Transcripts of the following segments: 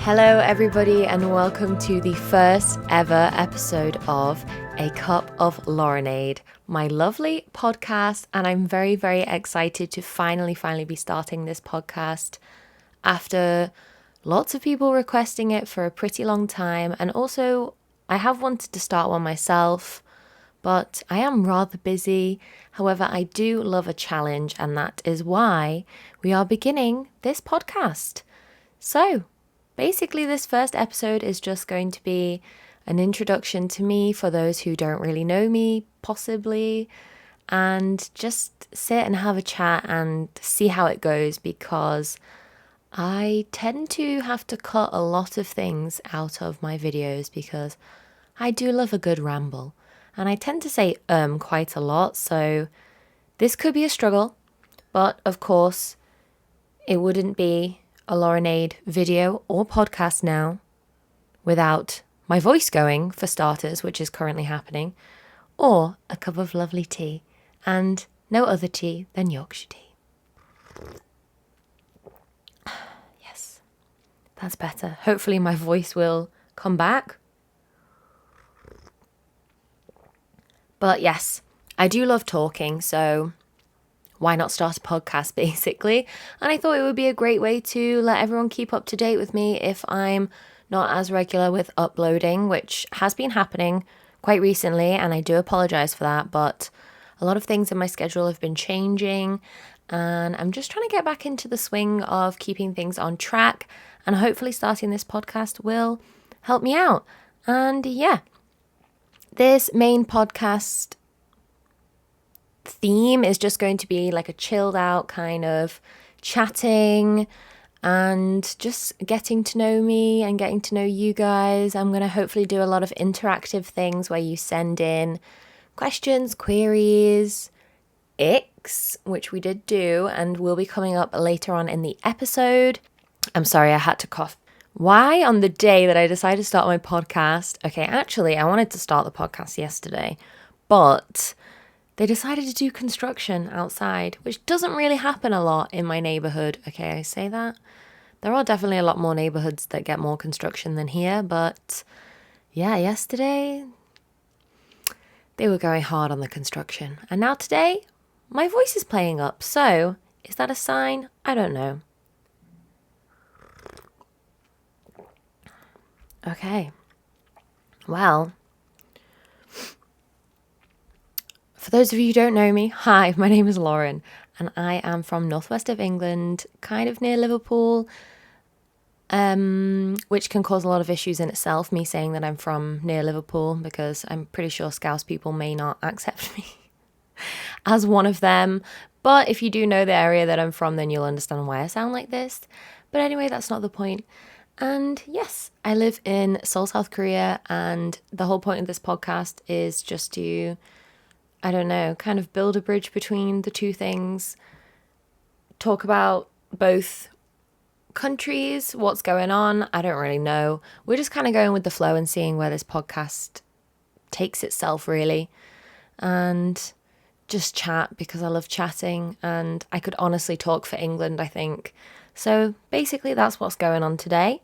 Hello everybody and welcome to the first ever episode of A Cup of Laurenade, my lovely podcast, and I'm very, very excited to finally be starting this podcast after lots of people requesting it for a pretty long time. And also I have wanted to start one myself, but I am rather busy. However, I do love a challenge, and that is why we are beginning this podcast. So basically, this first episode is just going to be an introduction to me for those who don't really know me, possibly, and just sit and have a chat and see how it goes, because I tend to have to cut a lot of things out of my videos because I do love a good ramble, and I tend to say quite a lot, so this could be a struggle, but of course it wouldn't be a Laurenade video or podcast now without my voice going, for starters, which is currently happening, or a cup of lovely tea, and no other tea than Yorkshire tea. Yes, that's better. Hopefully my voice will come back. But yes, I do love talking, so why not start a podcast, basically? And I thought it would be a great way to let everyone keep up to date with me if I'm not as regular with uploading, which has been happening quite recently, and I do apologize for that, but a lot of things in my schedule have been changing, and I'm just trying to get back into the swing of keeping things on track, and hopefully starting this podcast will help me out. And yeah, this main podcast theme is just going to be like a chilled out kind of chatting and just getting to know me and getting to know you guys. I'm going to hopefully do a lot of interactive things where you send in questions, queries, icks, which we did do and will be coming up later on in the episode. I'm sorry, I had to cough. Why on the day that I decided to start my podcast? Okay, actually, I wanted to start the podcast yesterday, but they decided to do construction outside, which doesn't really happen a lot in my neighborhood. Okay, I say that. There are definitely a lot more neighborhoods that get more construction than here, but yeah, yesterday they were going hard on the construction. And now today, my voice is playing up. So, is that a sign? I don't know. Okay. Well, for those of you who don't know me, hi, my name is Lauren, and I am from northwest of England, kind of near Liverpool, which can cause a lot of issues in itself, me saying that I'm from near Liverpool, because I'm pretty sure Scouse people may not accept me as one of them. But if you do know the area that I'm from, then you'll understand why I sound like this. But anyway, that's not the point. And yes, I live in Seoul, South Korea, and the whole point of this podcast is just to, I don't know, kind of build a bridge between the two things, talk about both countries, what's going on, I don't really know. We're just kind of going with the flow and seeing where this podcast takes itself, really, and just chat, because I love chatting, and I could honestly talk for England, I think. So basically that's what's going on today.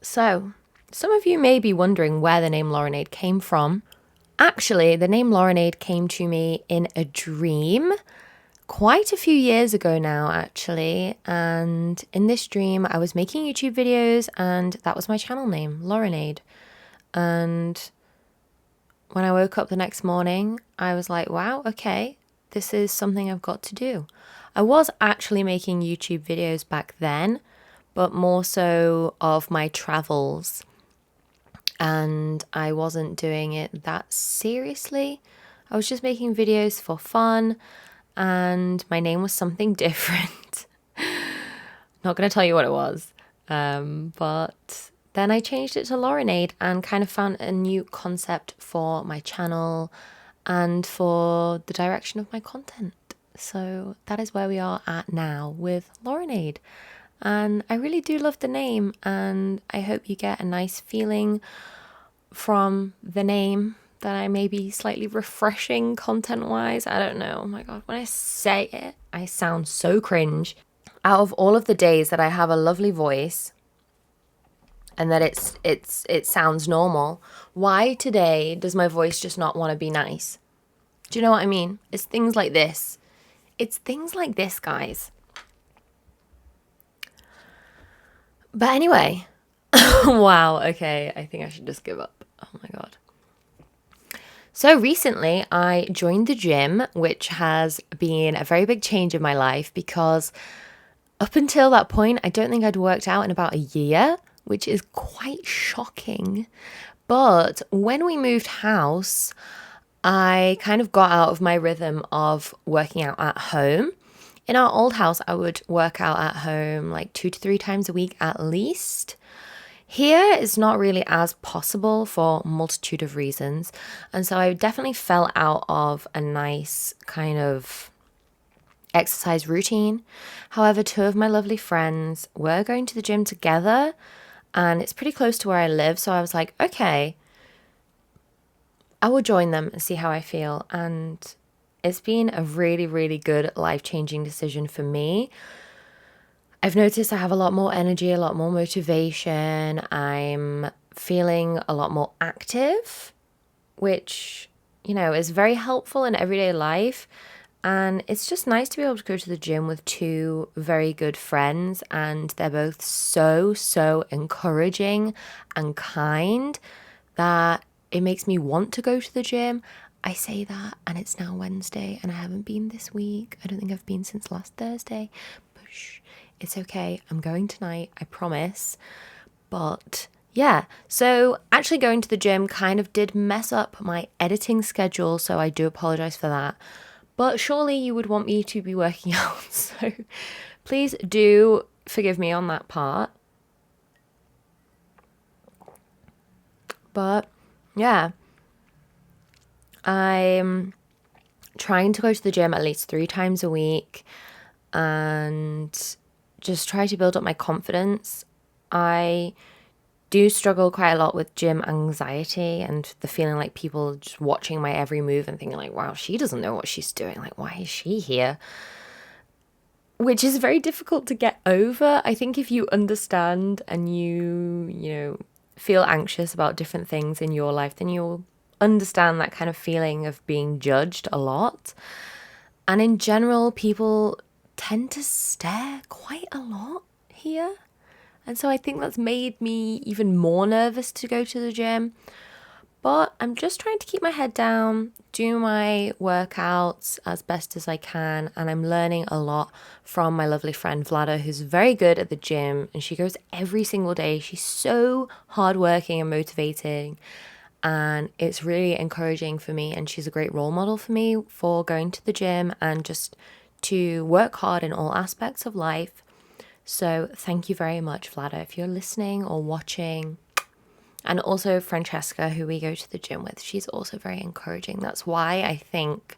So, some of you may be wondering where the name Laurenade came from. Actually, the name Laurenade came to me in a dream quite a few years ago now, actually. And in this dream, I was making YouTube videos, and that was my channel name, Laurenade. And when I woke up the next morning, I was like, wow, okay, this is something I've got to do. I was actually making YouTube videos back then, but more so of my travels. And I wasn't doing it that seriously. I was just making videos for fun, and my name was something different. Not going to tell you what it was. But then I changed it to Laurenade and kind of found a new concept for my channel and for the direction of my content. So that is where we are at now with Laurenade. And I really do love the name, and I hope you get a nice feeling from the name that I may be slightly refreshing content-wise. I don't know. Oh my God, when I say it, I sound so cringe. out of all of the days that I have a lovely voice and that it sounds normal, why today does my voice just not want to be nice? Do you know what I mean? It's things like this. It's things like this, guys. But anyway, wow, okay, I think I should just give up. Oh my God. So recently I joined the gym, which has been a very big change in my life because up until that point, I don't think I'd worked out in about a year, which is quite shocking. But when we moved house, I kind of got out of my rhythm of working out at home. In our old house, I would work out at home like 2 to 3 times a week at least. Here, it's not really as possible for a multitude of reasons. And so I definitely fell out of a nice kind of exercise routine. However, 2 of my lovely friends were going to the gym together, and it's pretty close to where I live. So I was like, okay, I will join them and see how I feel. And it's been a really, really good life-changing decision for me. I've noticed I have a lot more energy, a lot more motivation. I'm feeling a lot more active, which, is very helpful in everyday life. And it's just nice to be able to go to the gym with 2 very good friends. And they're both so, so encouraging and kind that it makes me want to go to the gym. I say that, and it's now Wednesday, and I haven't been this week. I don't think I've been since last Thursday. But shh, it's okay. I'm going tonight, I promise. But yeah, so actually going to the gym kind of did mess up my editing schedule, so I do apologize for that. But surely you would want me to be working out, so please do forgive me on that part. But yeah, I'm trying to go to the gym at least 3 times a week and just try to build up my confidence. I do struggle quite a lot with gym anxiety and the feeling like people just watching my every move and thinking like, wow, she doesn't know what she's doing. Like, why is she here? Which is very difficult to get over. I think if you understand and you feel anxious about different things in your life, then you'll understand that kind of feeling of being judged a lot. And in general, people tend to stare quite a lot here. And so I think that's made me even more nervous to go to the gym. But I'm just trying to keep my head down, do my workouts as best as I can. And I'm learning a lot from my lovely friend Vlada, who's very good at the gym. And she goes every single day. She's so hardworking and motivating. And it's really encouraging for me. And she's a great role model for me for going to the gym and just to work hard in all aspects of life. So thank you very much, Vlada, if you're listening or watching. And also Francesca, who we go to the gym with. She's also very encouraging. That's why I think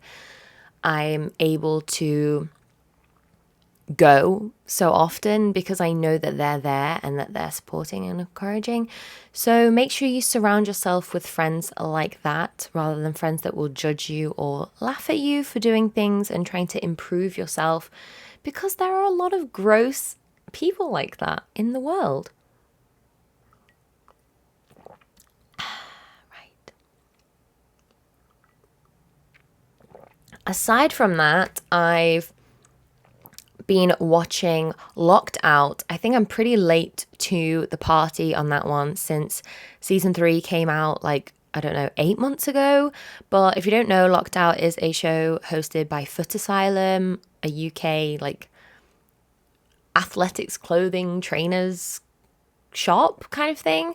I'm able to go so often, because I know that they're there and that they're supporting and encouraging. So make sure you surround yourself with friends like that rather than friends that will judge you or laugh at you for doing things and trying to improve yourself, because there are a lot of gross people like that in the world. Right. Aside from that, I've been watching Locked Out. I think I'm pretty late to the party on that one since season 3 came out like, I don't know, 8 months ago. But if you don't know, Locked Out is a show hosted by Foot Asylum, a UK like athletics clothing trainers shop kind of thing.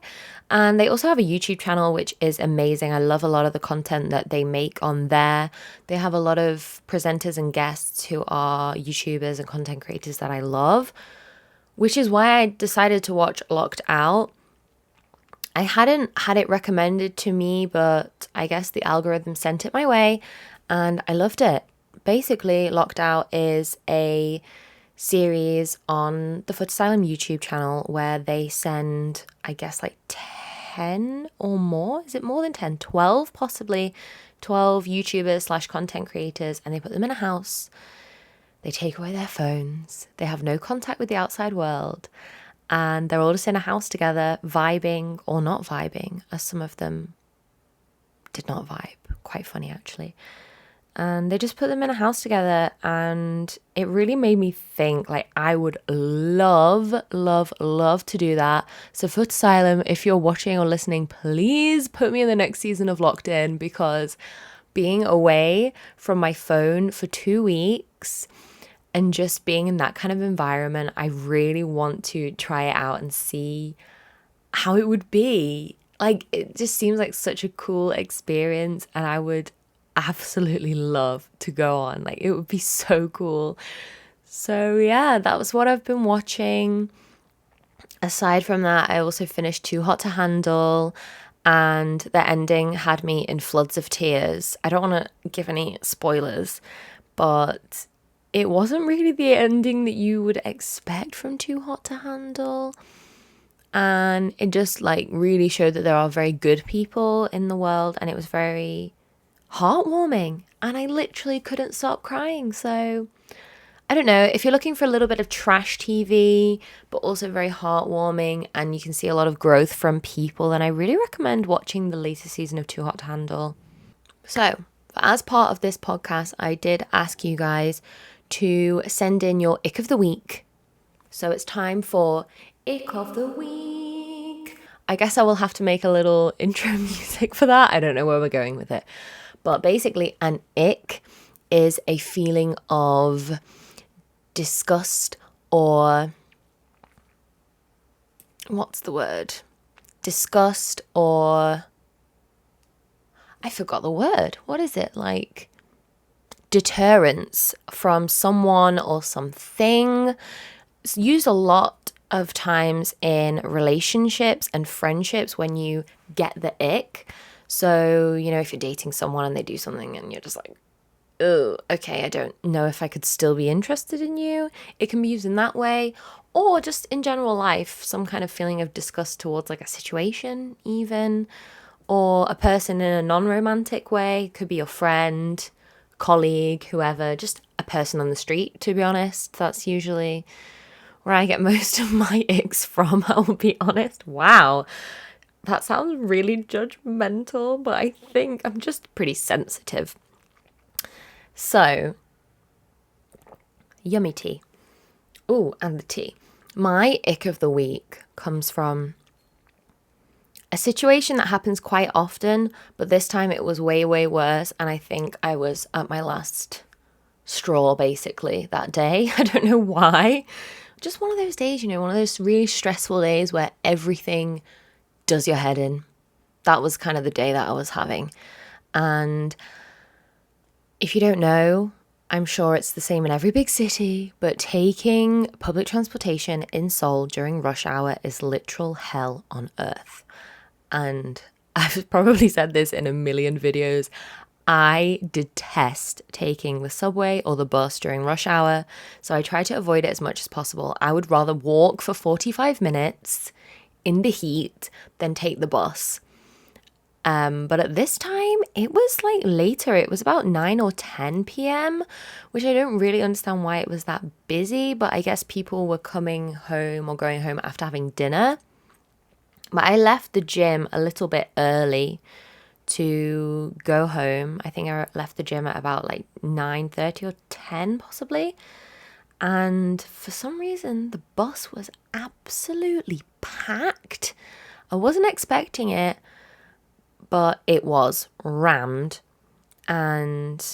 And they also have a YouTube channel, which is amazing. I love a lot of the content that they make on there. They have a lot of presenters and guests who are YouTubers and content creators that I love, which is why I decided to watch Locked Out. I hadn't had it recommended to me, but I guess the algorithm sent it my way and I loved it. Basically, Locked Out is a series on the Foot Asylum YouTube channel where they send, I guess, like 10 or more. Is it more than 10? 12, possibly 12 YouTubers / content creators, and they put them in a house. They take away their phones. They have no contact with the outside world. And they're all just in a house together, vibing or not vibing, as some of them did not vibe. Quite funny, actually. And they just put them in a house together, and it really made me think, like, I would love, love, love to do that. So Foot Asylum, if you're watching or listening, please put me in the next season of Locked In, because being away from my phone for 2 weeks and just being in that kind of environment, I really want to try it out and see how it would be. Like, it just seems like such a cool experience, and I would absolutely love to go on. Like, it would be so cool. So yeah, that was what I've been watching. Aside from that, I also finished Too Hot to Handle, and the ending had me in floods of tears. I don't want to give any spoilers, but it wasn't really the ending that you would expect from Too Hot to Handle. And it just like really showed that there are very good people in the world, and it was very heartwarming, and I literally couldn't stop crying. So I don't know, if you're looking for a little bit of trash TV but also very heartwarming and you can see a lot of growth from people, then I really recommend watching the latest season of Too Hot to Handle. So as part of this podcast, I did ask you guys to send in your ick of the week. So it's time for ick of the week. I guess I will have to make a little intro music for that. I don't know where we're going with it. But basically, an ick is a feeling of disgust, or what's the word? Disgust, or I forgot the word. What is it? Like deterrence from someone or something. It's used a lot of times in relationships and friendships when you get the ick. So, you know, if you're dating someone and they do something and you're just like, oh, okay, I don't know if I could still be interested in you. It can be used in that way, or just in general life, some kind of feeling of disgust towards like a situation even, or a person in a non-romantic way. Could be your friend, colleague, whoever, just a person on the street, to be honest. That's usually where I get most of my icks from, I will be honest. Wow. That sounds really judgmental, but I think I'm just pretty sensitive. So, yummy tea. Oh, and the tea. My ick of the week comes from a situation that happens quite often, but this time it was way, way worse. And I think I was at my last straw, basically, that day. I don't know why. Just one of those days, you know, one of those really stressful days where everything does your head in. That was kind of the day that I was having. And if you don't know, I'm sure it's the same in every big city, but taking public transportation in Seoul during rush hour is literal hell on earth. And I've probably said this in a million videos. I detest taking the subway or the bus during rush hour, so I try to avoid it as much as possible. I would rather walk for 45 minutes in the heat than take the bus. But at this time, it was like later. It was about 9 or 10 p.m., which I don't really understand why it was that busy, but I guess people were coming home or going home after having dinner. But I left the gym a little bit early to go home. I think I left the gym at about like 9:30 or 10 possibly. And for some reason, the bus was absolutely packed. I wasn't expecting it, but it was rammed. And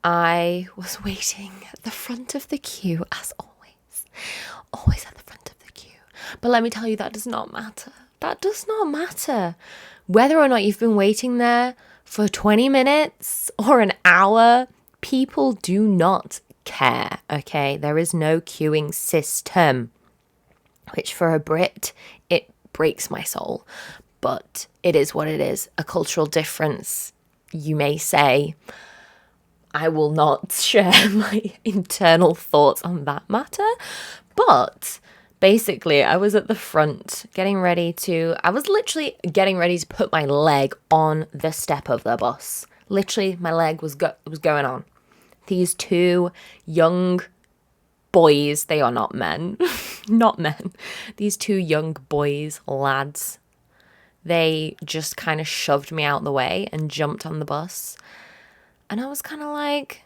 I was waiting at the front of the queue, as always. Always at the front of the queue. But let me tell you, that does not matter. That does not matter. Whether or not you've been waiting there for 20 minutes or an hour, people do not care, okay? There is no queuing system, which for a Brit, it breaks my soul. But it is what it is. A cultural difference, you may say. I will not share my internal thoughts on that matter. But basically, I was at the front I was literally getting ready to put my leg on the step of the bus. Literally, my leg was going on. These two young boys, they are not men, not men. These two young boys, lads, they just kind of shoved me out the way and jumped on the bus. And I was kind of like,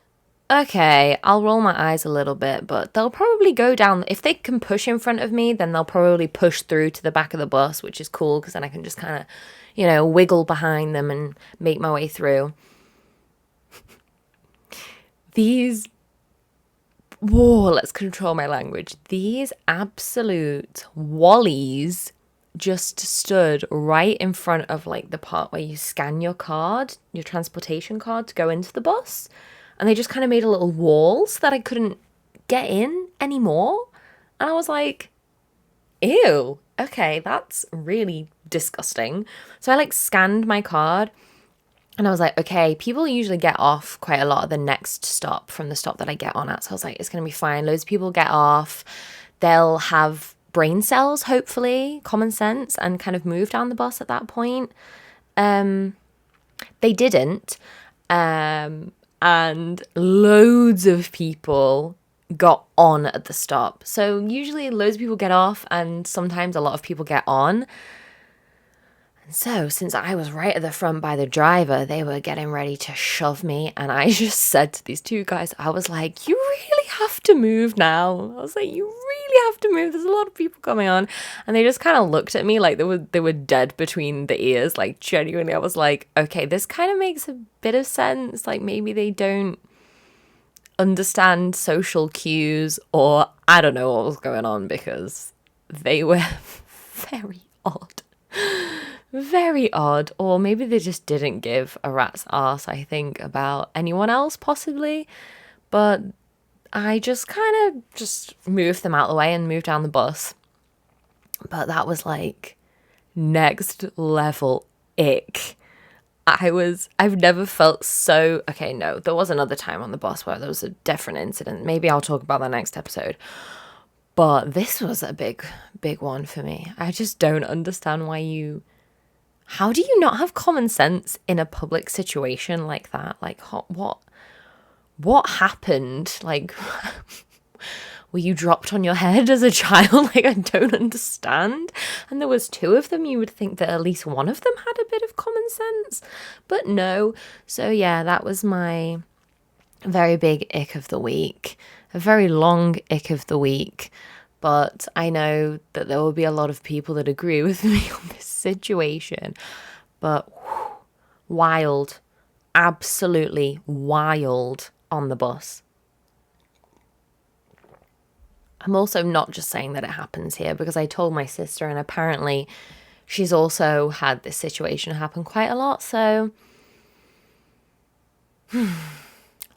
okay, I'll roll my eyes a little bit, but they'll probably go down. If they can push in front of me, then they'll probably push through to the back of the bus, which is cool because then I can just kind of, wiggle behind them and make my way through. Let's control my language. These absolute wallies just stood right in front of like the part where you scan your card, your transportation card to go into the bus. And they just kind of made a little wall so that I couldn't get in anymore. And I was like, ew, okay, that's really disgusting. So I like scanned my card and I was like, okay, people usually get off quite a lot of the next stop from the stop that I get on at. So I was like, it's going to be fine. Loads of people get off. They'll have brain cells, hopefully, common sense, and kind of move down the bus at that point. They didn't. And loads of people got on at the stop. So usually loads of people get off and sometimes a lot of people get on. And so since I was right at the front by the driver, they were getting ready to shove me. And I just said to these two guys, I was like, you really have to move now. I was like, you really have to move. There's a lot of people coming on. And they just kind of looked at me like they were dead between the ears. Like genuinely, I was like, okay, this kind of makes a bit of sense. Like maybe they don't understand social cues, or I don't know what was going on, because they were very odd. Very odd. Or maybe they just didn't give a rat's ass, I think, about anyone else possibly. But I just kind of just moved them out the way and moved down the bus. But that was like next level ick. I've never felt so, okay, no, there was another time on the bus where there was a different incident. Maybe I'll talk about that next episode. But this was a big one for me. I just don't understand how do you not have common sense in a public situation like that? Like, what happened? Like, were you dropped on your head as a child? Like, I don't understand. And there was two of them. You would think that at least one of them had a bit of common sense, but no. So yeah, that was my very big ick of the week. A very long ick of the week. But I know that there will be a lot of people that agree with me on this situation. But wild, absolutely wild on the bus. I'm also not just saying that it happens here, because I told my sister and apparently she's also had this situation happen quite a lot. So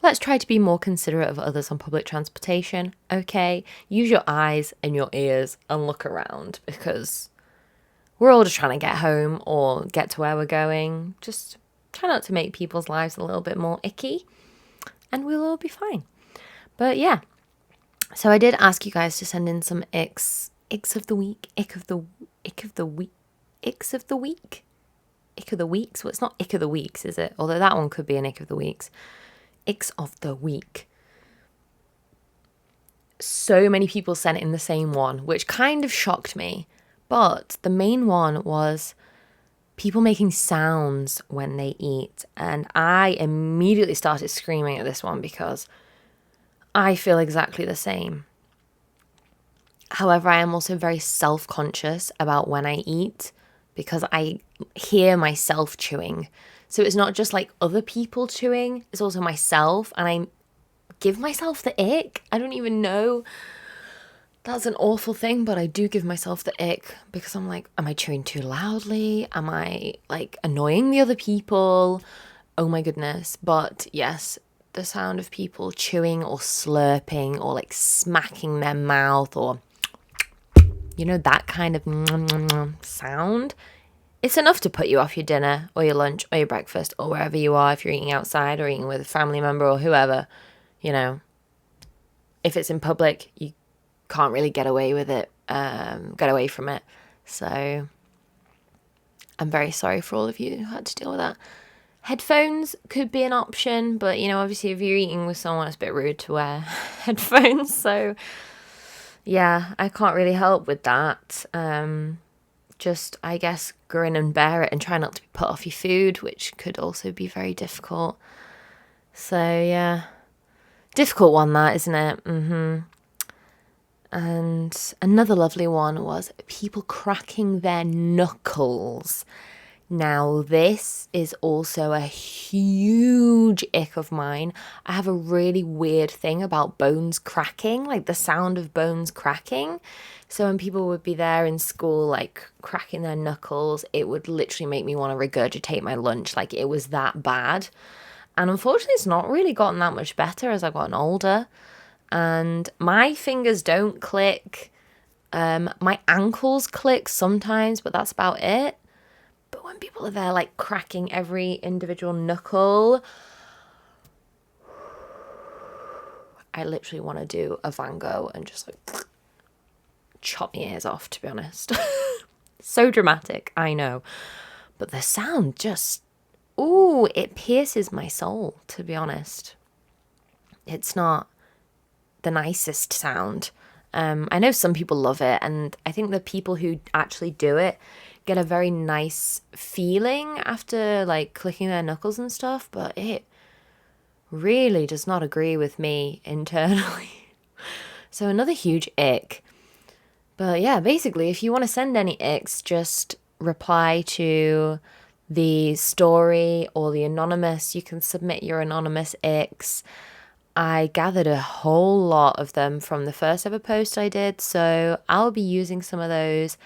let's try to be more considerate of others on public transportation, okay? Use your eyes and your ears and look around, because we're all just trying to get home or get to where we're going. Just try not to make people's lives a little bit more icky and we'll all be fine. But yeah, so I did ask you guys to send in some icks of the week, ick of the week. Well, it's not ick of the weeks, is it? Although that one could be an ick of the weeks. Icks of the week. So many people sent in the same one, which kind of shocked me. But the main one was people making sounds when they eat. And I immediately started screaming at this one because I feel exactly the same. However, I am also very self-conscious about when I eat because I hear myself chewing. So it's not just like other people chewing, it's also myself, and I give myself the ick. I don't even know. That's an awful thing, but I do give myself the ick because I'm like, am I chewing too loudly? Am I like annoying the other people? Oh my goodness. But yes, the sound of people chewing or slurping or like smacking their mouth or, you know, that kind of sound. It's enough to put you off your dinner or your lunch or your breakfast or wherever you are, if you're eating outside or eating with a family member or whoever, you know. If it's in public, you can't really get away with it, get away from it. So I'm very sorry for all of you who had to deal with that. Headphones could be an option, but obviously if you're eating with someone, it's a bit rude to wear headphones. So yeah, I can't really help with that. Just, I guess, grin and bear it and try not to be put off your food, which could also be very difficult. So yeah, difficult one that, isn't it? And another lovely one was people cracking their knuckles. Now, this is also a huge ick of mine. I have a really weird thing about bones cracking, like the sound of bones cracking. So when people would be there in school, like cracking their knuckles, it would literally make me want to regurgitate my lunch. Like it was that bad. And unfortunately, it's not really gotten that much better as I've gotten older. And my fingers don't click. My ankles click sometimes, but that's about it. But when people are there like cracking every individual knuckle, I literally want to do a Van Gogh and just like chop my ears off, to be honest. So dramatic, I know. But the sound just, ooh, it pierces my soul, to be honest. It's not the nicest sound. I know some people love it, and I think the people who actually do it get a very nice feeling after like clicking their knuckles and stuff, but it really does not agree with me internally. So another huge ick. But yeah, basically, if you want to send any icks, just reply to the story or the anonymous. You can submit your anonymous icks. I gathered a whole lot of them from the first ever post I did, so I'll be using some of those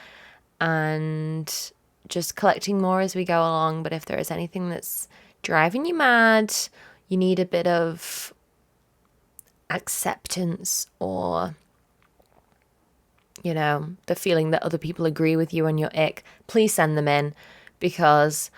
and just collecting more as we go along. But if there is anything that's driving you mad, you need a bit of acceptance or, the feeling that other people agree with you on your ick, please send them in, because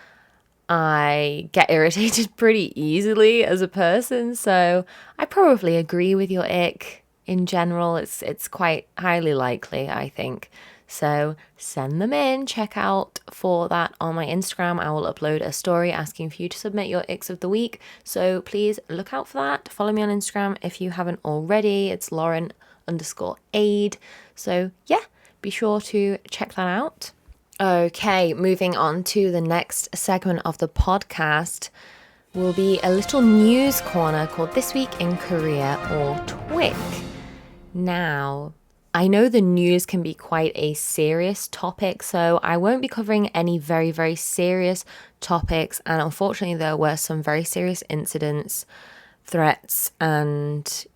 I get irritated pretty easily as a person, so I probably agree with your ick in general. It's quite highly likely, I think. So send them in. Check out for that on my Instagram. I will upload a story asking for you to submit your icks of the week. So please look out for that. Follow me on Instagram if you haven't already. It's Lauren_aid. So yeah, be sure to check that out. Okay, moving on to the next segment of the podcast will be a little news corner called This Week in Korea, or TWIC. Now, I know the news can be quite a serious topic, so I won't be covering any very, very serious topics. And unfortunately, there were some very serious incidents, threats, and,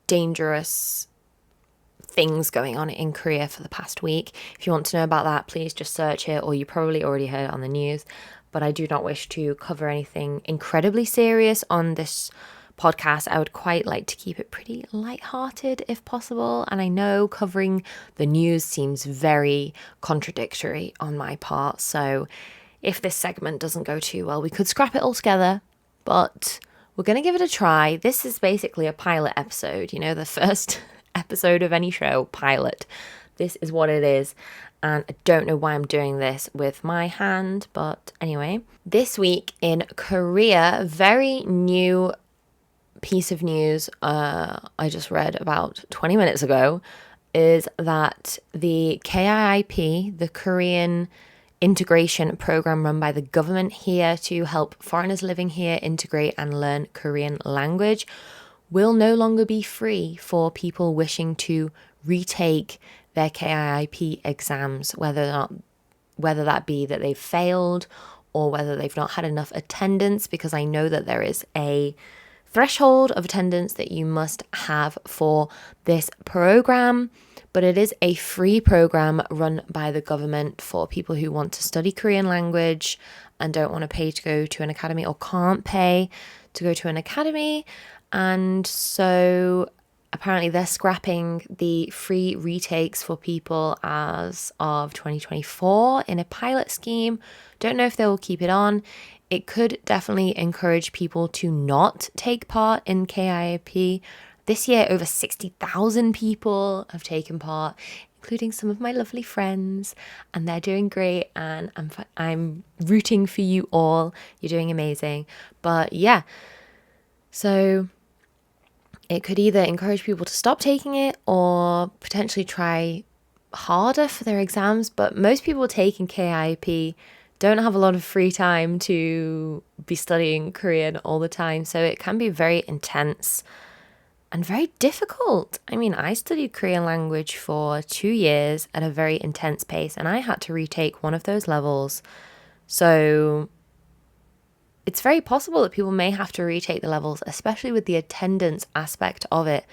dangerous things going on in Korea for the past week. If you want to know about that, please just search it, or you probably already heard it on the news. But I do not wish to cover anything incredibly serious on this podcast. I would quite like to keep it pretty lighthearted if possible. And I know covering the news seems very contradictory on my part. So if this segment doesn't go too well, we could scrap it altogether. But we're going to give it a try. This is basically a pilot episode, the first episode of any show, pilot. This is what it is. And I don't know why I'm doing this with my hand, but anyway. This week in Korea, very new piece of news I just read about 20 minutes ago is that the KIIP, the Korean integration program run by the government here to help foreigners living here integrate and learn Korean language, will no longer be free for people wishing to retake their KIIP exams, whether that be that they've failed or whether they've not had enough attendance, because I know that there is a threshold of attendance that you must have for this program. But it is a free program run by the government for people who want to study Korean language and don't want to pay to go to an academy, or can't pay to go to an academy. And so apparently they're scrapping the free retakes for people as of 2024 in a pilot scheme. Don't know if they will keep it on. It could definitely encourage people to not take part in KIIP. This year, over 60,000 people have taken part. including some of my lovely friends, and they're doing great, and I'm rooting for you all. You're doing amazing. But yeah, so it could either encourage people to stop taking it or potentially try harder for their exams. But most people taking KIP don't have a lot of free time to be studying Korean all the time, so it can be very intense and very difficult. I mean, I studied Korean language for 2 years at a very intense pace, and I had to retake one of those levels. So it's very possible that people may have to retake the levels, especially with the attendance aspect of it.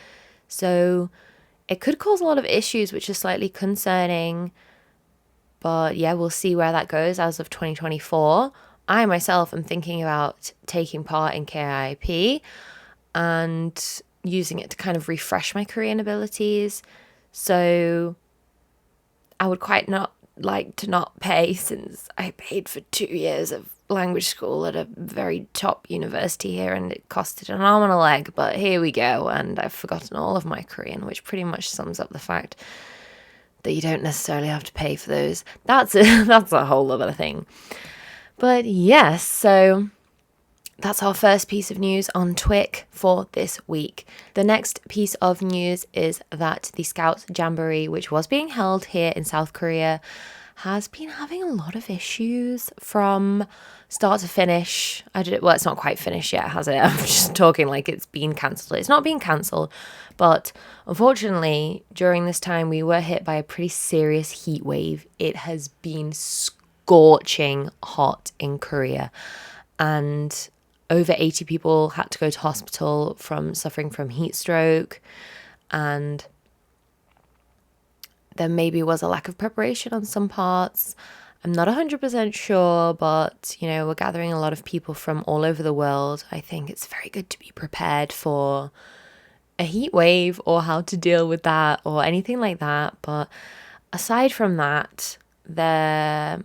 So it could cause a lot of issues, which is slightly concerning. But yeah, we'll see where that goes as of 2024. I myself am thinking about taking part in KIP and using it to kind of refresh my Korean abilities. So I would quite not like to not pay, since I paid for 2 years of language school at a very top university here, and it costed an arm and a leg, but here we go, and I've forgotten all of my Korean, which pretty much sums up the fact that you don't necessarily have to pay for those. That's a whole other thing. But yes, so that's our first piece of news on TWIC for this week. The next piece of news is that the Scouts Jamboree, which was being held here in South Korea, has been having a lot of issues from start to finish. Well, it's not quite finished yet, has it? I'm just talking like it's been cancelled. It's not been cancelled, but unfortunately, during this time, we were hit by a pretty serious heat wave. It has been scorching hot in Korea, and over 80 people had to go to hospital from suffering from heat stroke, and there maybe was a lack of preparation on some parts. I'm not 100% sure, but, we're gathering a lot of people from all over the world. I think it's very good to be prepared for a heat wave or how to deal with that or anything like that. But aside from that, they're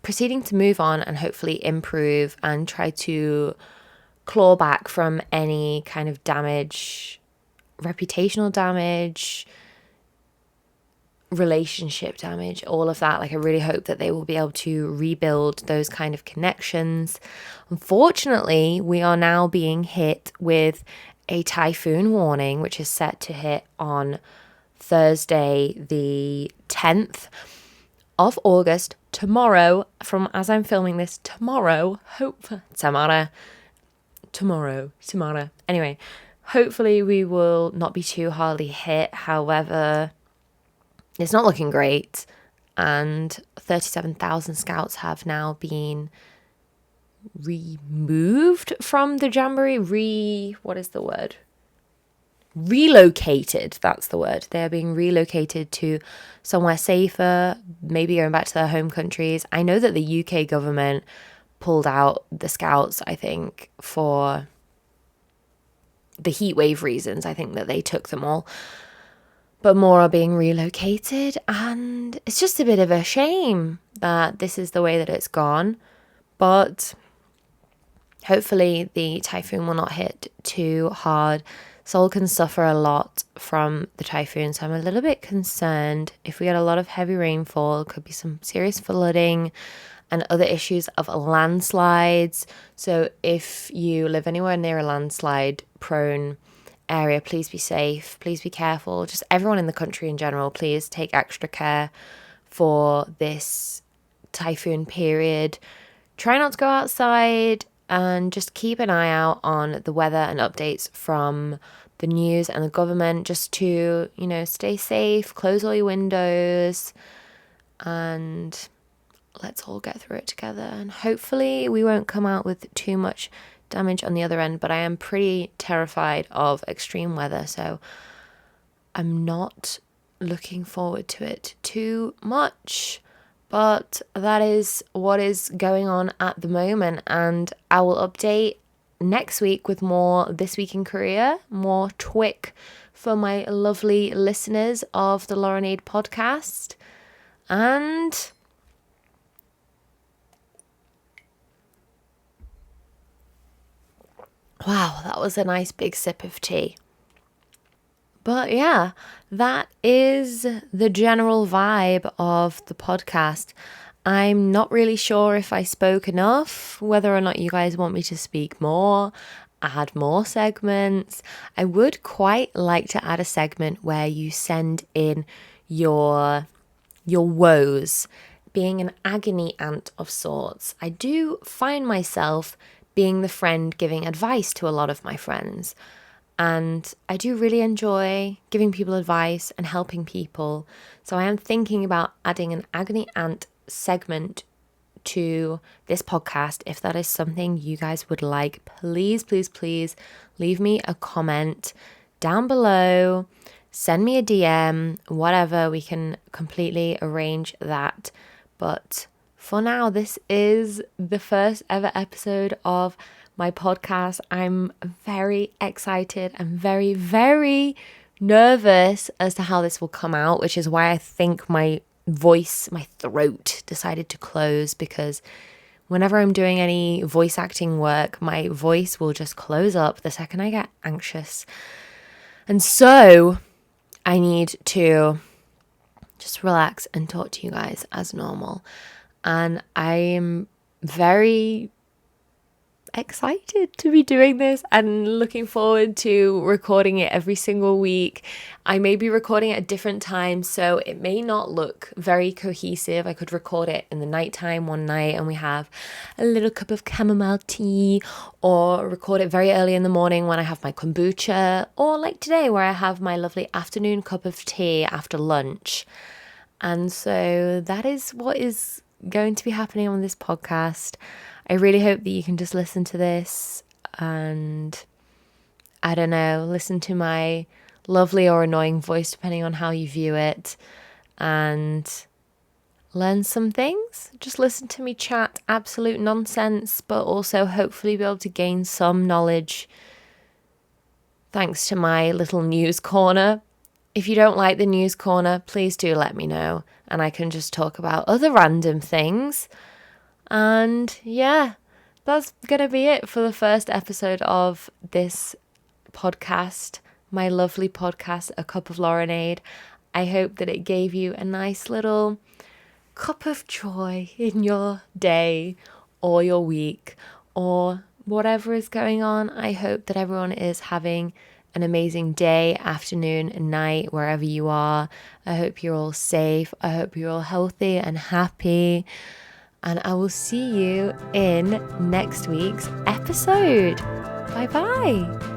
proceeding to move on and hopefully improve and try to claw back from any kind of damage, reputational damage, relationship damage, all of that. Like, I really hope that they will be able to rebuild those kind of connections. Unfortunately, we are now being hit with a typhoon warning, which is set to hit on Thursday, the 10th of August, tomorrow, from as I'm filming this, tomorrow. Anyway, hopefully we will not be too hardly hit. However, it's not looking great, and 37,000 scouts have now been removed from the jamboree. What is the word? Relocated, that's the word. They are being relocated to somewhere safer, maybe going back to their home countries. I know that the UK government pulled out the scouts, I think, for the heat wave reasons. I think that they took them all. But more are being relocated, and it's just a bit of a shame that this is the way that it's gone. But hopefully the typhoon will not hit too hard. Seoul can suffer a lot from the typhoon, so I'm a little bit concerned. If we get a lot of heavy rainfall, it could be some serious flooding and other issues of landslides. So if you live anywhere near a landslide prone area, please be safe, please be careful. Just everyone in the country in general, please take extra care for this typhoon period. Try not to go outside, and just keep an eye out on the weather and updates from the news and the government, just to, stay safe, close all your windows, and let's all get through it together. And hopefully we won't come out with too much damage on the other end, but I am pretty terrified of extreme weather, so I'm not looking forward to it too much. But that is what is going on at the moment, and I will update next week with more This Week in Korea, more TWIC for my lovely listeners of the Laurenade podcast. And wow, that was a nice big sip of tea. But yeah, that is the general vibe of the podcast. I'm not really sure if I spoke enough, whether or not you guys want me to speak more, add more segments. I would quite like to add a segment where you send in your woes, being an agony aunt of sorts. I do find myself being the friend giving advice to a lot of my friends. And I do really enjoy giving people advice and helping people. So I am thinking about adding an agony aunt segment to this podcast. If that is something you guys would like, please, please, please leave me a comment down below. Send me a DM, whatever. We can completely arrange that. But for now, this is the first ever episode of my podcast. I'm very excited and very, very nervous as to how this will come out, which is why I think my throat decided to close, because whenever I'm doing any voice acting work, my voice will just close up the second I get anxious. And so I need to just relax and talk to you guys as normal. And I'm very excited to be doing this and looking forward to recording it every single week. I may be recording at a different time, so it may not look very cohesive. I could record it in the nighttime one night and we have a little cup of chamomile tea, or record it very early in the morning when I have my kombucha, or like today where I have my lovely afternoon cup of tea after lunch. And so that is what is going to be happening on this podcast. I really hope that you can just listen to this and, I don't know, listen to my lovely or annoying voice, depending on how you view it, and learn some things. Just listen to me chat absolute nonsense, but also hopefully be able to gain some knowledge thanks to my little news corner. If you don't like the news corner, please do let me know, and I can just talk about other random things. And yeah, that's going to be it for the first episode of this podcast, my lovely podcast, A Cup of Laurenade. I hope that it gave you a nice little cup of joy in your day or your week or whatever is going on. I hope that everyone is having an amazing day, afternoon, and night, wherever you are. I hope you're all safe. I hope you're all healthy and happy. And I will see you in next week's episode. Bye bye.